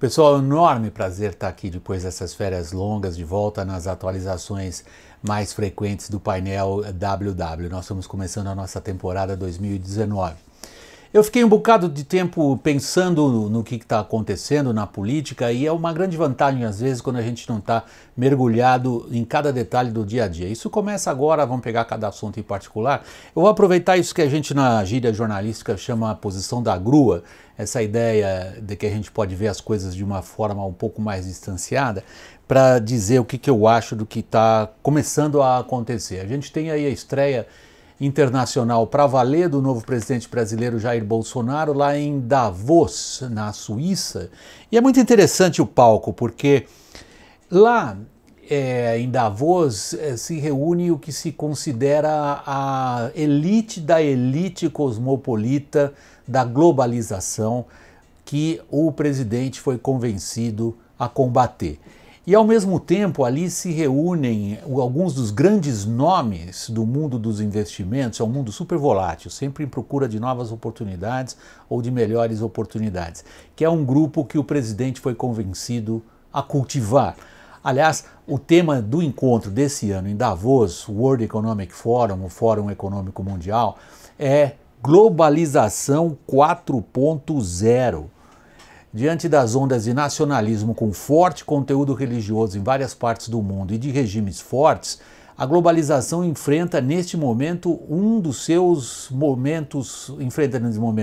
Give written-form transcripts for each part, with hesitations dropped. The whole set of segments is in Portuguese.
Pessoal, é um enorme prazer estar aqui depois dessas férias longas, de volta nas atualizações mais frequentes do painel WW. Nós estamos começando a nossa temporada 2019. Eu fiquei um bocado de tempo pensando no que está acontecendo na política e é uma grande vantagem às vezes quando a gente não está mergulhado em cada detalhe do dia a dia. Isso começa agora, vamos pegar cada assunto em particular. Eu vou aproveitar isso que a gente na gíria jornalística chama a posição da grua, essa ideia de que a gente pode ver as coisas de uma forma um pouco mais distanciada, para dizer o que eu acho do que está começando a acontecer. A gente tem aí a estreia internacional para valer do novo presidente brasileiro Jair Bolsonaro lá em Davos, na Suíça. E é muito interessante o palco, porque lá em Davos se reúne o que se considera a elite da elite cosmopolita da globalização que o presidente foi convencido a combater. E ao mesmo tempo ali se reúnem alguns dos grandes nomes do mundo dos investimentos. É um mundo super volátil, sempre em procura de novas oportunidades ou de melhores oportunidades, que é um grupo que o presidente foi convencido a cultivar. Aliás, o tema do encontro desse ano em Davos, o World Economic Forum, o Fórum Econômico Mundial, é Globalização 4.0. Diante das ondas de nacionalismo com forte conteúdo religioso em várias partes do mundo e de regimes fortes, a globalização enfrenta neste momento um dos seus momentos,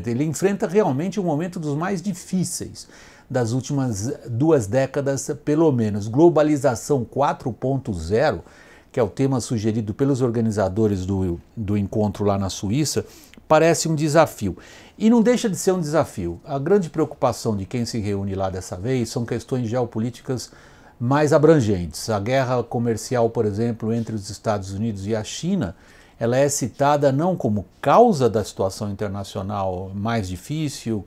ele enfrenta realmente um momento dos mais difíceis das últimas 2 décadas, pelo menos. Globalização 4.0, que é o tema sugerido pelos organizadores do encontro lá na Suíça, parece um desafio. E não deixa de ser um desafio. A grande preocupação de quem se reúne lá dessa vez são questões geopolíticas mais abrangentes. A guerra comercial, por exemplo, entre os Estados Unidos e a China, ela é citada não como causa da situação internacional mais difícil,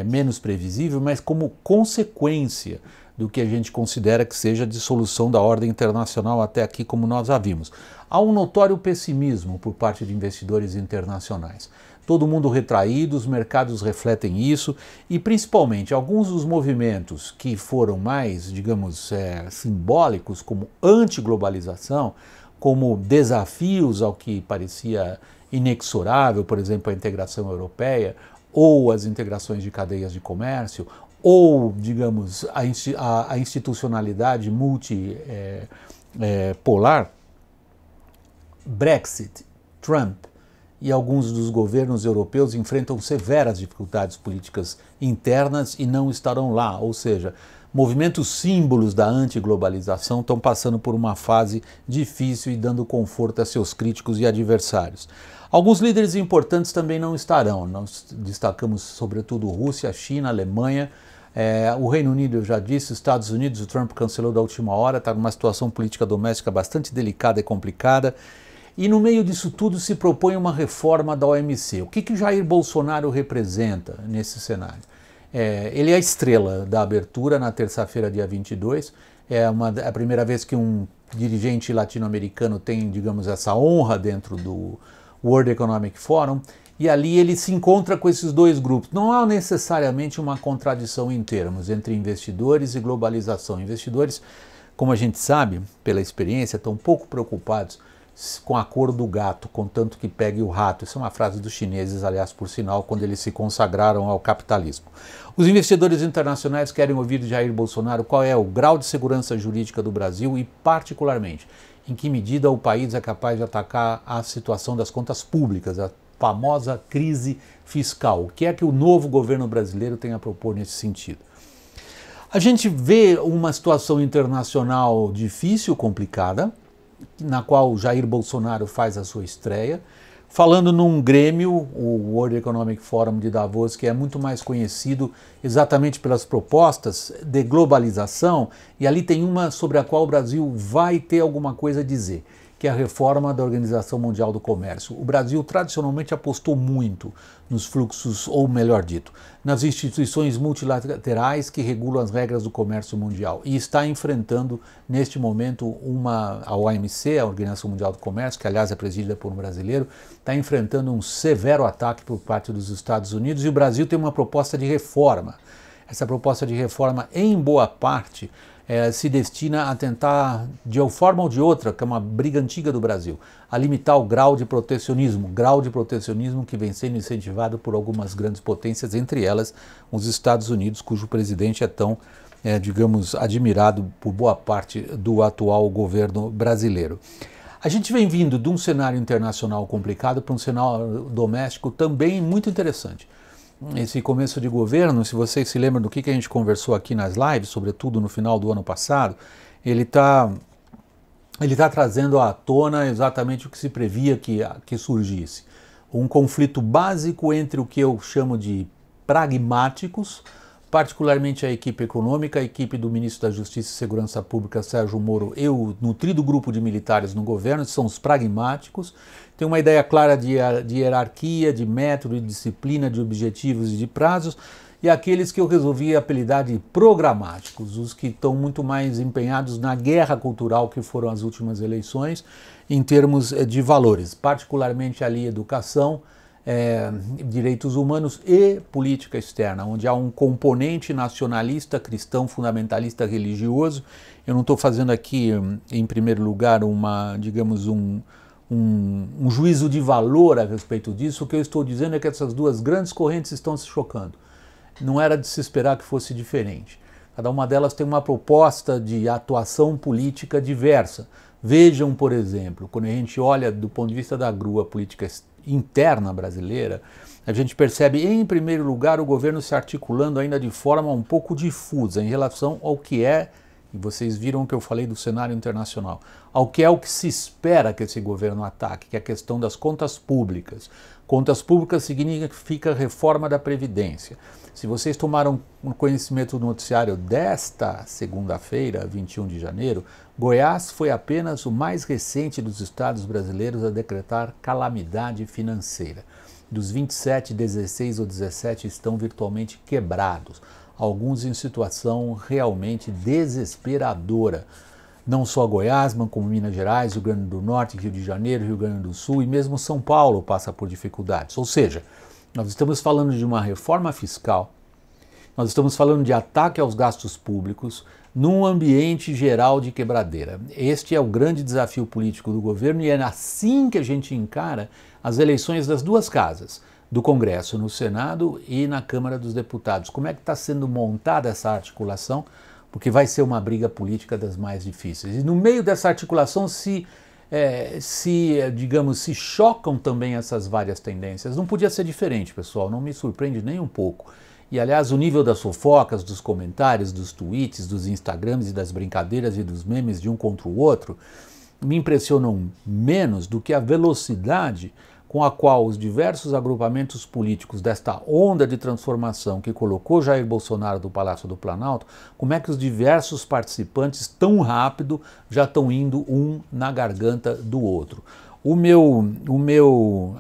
menos previsível, mas como consequência do que a gente considera que seja a dissolução da ordem internacional até aqui, como nós a vimos. Há um notório pessimismo por parte de investidores internacionais. Todo mundo retraído, os mercados refletem isso e, principalmente, alguns dos movimentos que foram mais, digamos, simbólicos, como antiglobalização, como desafios ao que parecia inexorável, por exemplo, a integração europeia, ou as integrações de cadeias de comércio, ou, digamos, a institucionalidade multipolar, Brexit, Trump e alguns dos governos europeus enfrentam severas dificuldades políticas internas e não estarão lá, ou seja, movimentos símbolos da antiglobalização estão passando por uma fase difícil e dando conforto a seus críticos e adversários. Alguns líderes importantes também não estarão, nós destacamos sobretudo Rússia, China, Alemanha, o Reino Unido, eu já disse, Estados Unidos, o Trump cancelou da última hora, está numa situação política doméstica bastante delicada e complicada. E no meio disso tudo se propõe uma reforma da OMC. O que Jair Bolsonaro representa nesse cenário? Ele é a estrela da abertura na terça-feira, dia 22. É a primeira vez que um dirigente latino-americano tem, digamos, essa honra dentro do World Economic Forum. E ali ele se encontra com esses dois grupos. Não há necessariamente uma contradição em termos entre investidores e globalização. Investidores, como a gente sabe, pela experiência, estão um pouco preocupados com a cor do gato, contanto que pegue o rato. Isso é uma frase dos chineses, aliás, por sinal, quando eles se consagraram ao capitalismo. Os investidores internacionais querem ouvir de Jair Bolsonaro qual é o grau de segurança jurídica do Brasil e, particularmente, em que medida o país é capaz de atacar a situação das contas públicas, a famosa crise fiscal. O que é que o novo governo brasileiro tem a propor nesse sentido? A gente vê uma situação internacional difícil, complicada, na qual Jair Bolsonaro faz a sua estreia, falando num grêmio, o World Economic Forum de Davos, que é muito mais conhecido exatamente pelas propostas de globalização, e ali tem uma sobre a qual o Brasil vai ter alguma coisa a dizer, que é a reforma da Organização Mundial do Comércio. O Brasil tradicionalmente apostou muito nos fluxos, ou melhor dito, nas instituições multilaterais que regulam as regras do comércio mundial e está enfrentando neste momento a OMC, a Organização Mundial do Comércio, que aliás é presidida por um brasileiro, está enfrentando um severo ataque por parte dos Estados Unidos e o Brasil tem uma proposta de reforma. essa proposta de reforma, em boa parte, se destina a tentar, de uma forma ou de outra, que é uma briga antiga do Brasil, a limitar o grau de protecionismo que vem sendo incentivado por algumas grandes potências, entre elas os Estados Unidos, cujo presidente é tão, digamos, admirado por boa parte do atual governo brasileiro. A gente vem vindo de um cenário internacional complicado para um cenário doméstico também muito interessante. Esse começo de governo, se vocês se lembram do que a gente conversou aqui nas lives, sobretudo no final do ano passado, ele tá trazendo à tona exatamente o que se previa que surgisse. Um conflito básico entre o que eu chamo de pragmáticos, particularmente a equipe econômica, a equipe do ministro da Justiça e Segurança Pública, Sérgio Moro, e o nutrido grupo de militares no governo, são os pragmáticos. Tem uma ideia clara de hierarquia, de método, de disciplina, de objetivos e de prazos, e aqueles que eu resolvi apelidar de programáticos, os que estão muito mais empenhados na guerra cultural que foram as últimas eleições, em termos de valores, particularmente ali educação, direitos humanos e política externa, onde há um componente nacionalista, cristão, fundamentalista, religioso. Eu não estou fazendo aqui, em primeiro lugar, digamos, um juízo de valor a respeito disso. O que eu estou dizendo é que essas duas grandes correntes estão se chocando. Não era de se esperar que fosse diferente. Cada uma delas tem uma proposta de atuação política diversa. Vejam, por exemplo, quando a gente olha do ponto de vista da grua política interna brasileira, a gente percebe, em primeiro lugar, o governo se articulando ainda de forma um pouco difusa em relação ao que é, e vocês viram o que eu falei do cenário internacional, ao que é o que se espera que esse governo ataque, que é a questão das contas públicas. Contas públicas significa reforma da Previdência. Se vocês tomaram conhecimento do noticiário desta segunda-feira, 21 de janeiro, Goiás foi apenas o mais recente dos estados brasileiros a decretar calamidade financeira. Dos 27, 16 ou 17 estão virtualmente quebrados, alguns em situação realmente desesperadora. Não só Goiás, mas como Minas Gerais, Rio Grande do Norte, Rio de Janeiro, Rio Grande do Sul e mesmo São Paulo passa por dificuldades. Ou seja, nós estamos falando de uma reforma fiscal, nós estamos falando de ataque aos gastos públicos num ambiente geral de quebradeira. Este é o grande desafio político do governo e é assim que a gente encara as eleições das duas casas, do Congresso, no Senado e na Câmara dos Deputados. Como é que está sendo montada essa articulação? Porque vai ser uma briga política das mais difíceis. E no meio dessa articulação digamos, se chocam também essas várias tendências. Não podia ser diferente, pessoal, não me surpreende nem um pouco. E, aliás, o nível das fofocas, dos comentários, dos tweets, dos Instagrams e das brincadeiras e dos memes de um contra o outro me impressionam menos do que a velocidade com a qual os diversos agrupamentos políticos desta onda de transformação que colocou Jair Bolsonaro do Palácio do Planalto, como é que os diversos participantes tão rápido já estão indo um na garganta do outro. O meu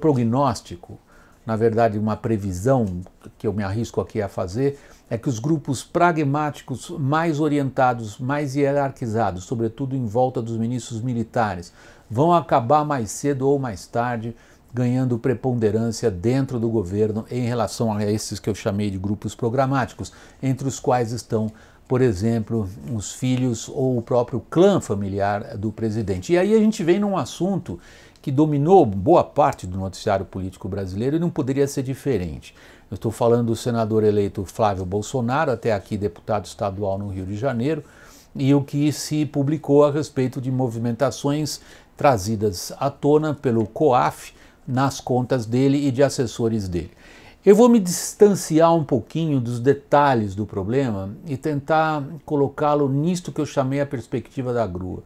prognóstico, na verdade uma previsão que eu me arrisco aqui a fazer, é que os grupos pragmáticos mais orientados, mais hierarquizados, sobretudo em volta dos ministros militares, vão acabar mais cedo ou mais tarde ganhando preponderância dentro do governo em relação a esses que eu chamei de grupos programáticos, entre os quais estão, por exemplo, os filhos ou o próprio clã familiar do presidente. E aí a gente vem num assunto que dominou boa parte do noticiário político brasileiro e não poderia ser diferente. Eu estou falando do senador eleito Flávio Bolsonaro, até aqui deputado estadual no Rio de Janeiro, e o que se publicou a respeito de movimentações trazidas à tona pelo COAF nas contas dele e de assessores dele. Eu vou me distanciar um pouquinho dos detalhes do problema e tentar colocá-lo nisto que eu chamei a perspectiva da grua.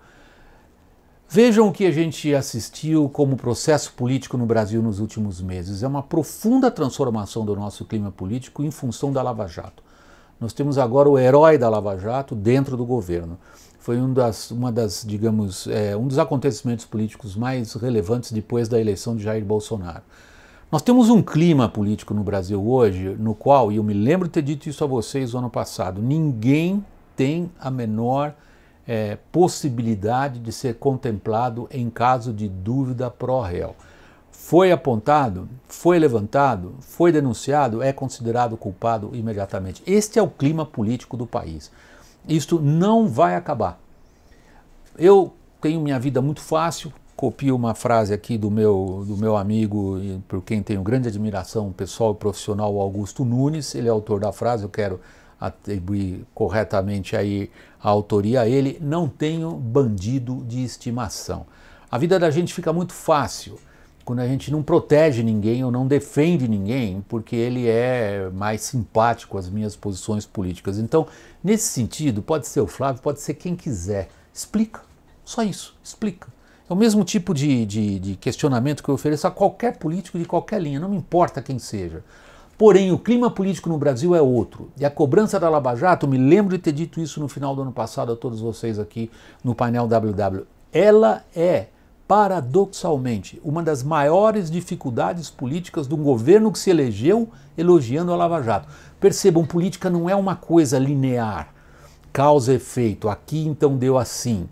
Vejam o que a gente assistiu como processo político no Brasil nos últimos meses. É uma profunda transformação do nosso clima político em função da Lava Jato. Nós temos agora o herói da Lava Jato dentro do governo. Foi um dos acontecimentos políticos mais relevantes depois da eleição de Jair Bolsonaro. Nós temos um clima político no Brasil hoje, no qual, e eu me lembro de ter dito isso a vocês no ano passado, ninguém tem a menor possibilidade de ser contemplado em caso de dúvida pró réu. foi apontado, foi levantado, foi denunciado, é considerado culpado imediatamente. Este é o clima político do país. Isto não vai acabar. Eu tenho minha vida muito fácil, copio uma frase aqui do meu amigo, por quem tenho grande admiração pessoal e profissional, o Augusto Nunes. Ele é autor da frase, eu quero atribuir corretamente aí a autoria a ele: não tenho bandido de estimação. A vida da gente fica muito fácil quando a gente não protege ninguém ou não defende ninguém porque ele é mais simpático às minhas posições políticas. Então, nesse sentido, pode ser o Flávio, pode ser quem quiser. Explica, só isso, explica. É o mesmo tipo de questionamento que eu ofereço a qualquer político de qualquer linha, não me importa quem seja. Porém, o clima político no Brasil é outro. E a cobrança da Lava Jato, me lembro de ter dito isso no final do ano passado a todos vocês aqui no painel WW, ela é, paradoxalmente, uma das maiores dificuldades políticas de um governo que se elegeu elogiando a Lava Jato. Percebam, política não é uma coisa linear, causa e efeito, aqui então deu assim.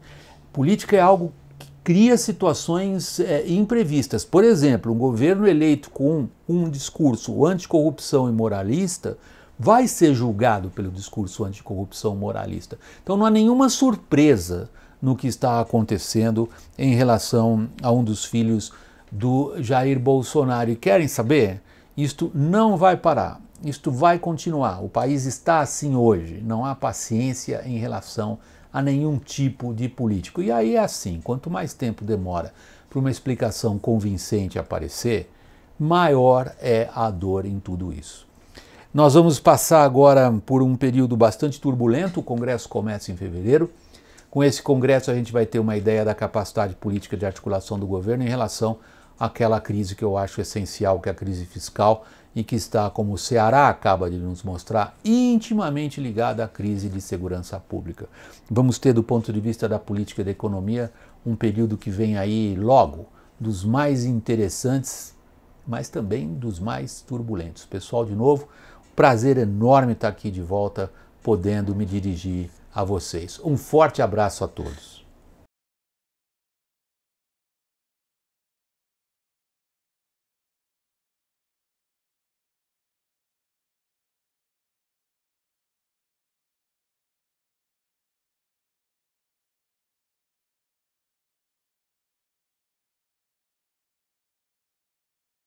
Política é algo que cria situações imprevistas. Por exemplo, um governo eleito com um discurso anticorrupção e moralista vai ser julgado pelo discurso anticorrupção moralista. Então não há nenhuma surpresa no que está acontecendo em relação a um dos filhos do Jair Bolsonaro. E querem saber? Isto não vai parar, isto vai continuar. O país está assim hoje, não há paciência em relação a nenhum tipo de político. E aí é assim, quanto mais tempo demora para uma explicação convincente aparecer, maior é a dor em tudo isso. Nós vamos passar agora por um período bastante turbulento, o Congresso começa em fevereiro. Com esse Congresso a gente vai ter uma ideia da capacidade política de articulação do governo em relação àquela crise que eu acho essencial, que é a crise fiscal, e que está, como o Ceará acaba de nos mostrar, intimamente ligada à crise de segurança pública. Vamos ter, do ponto de vista da política e da economia, um período que vem aí logo, dos mais interessantes, mas também dos mais turbulentos. Pessoal, de novo, prazer enorme estar aqui de volta, podendo me dirigir a vocês. Um forte abraço a todos.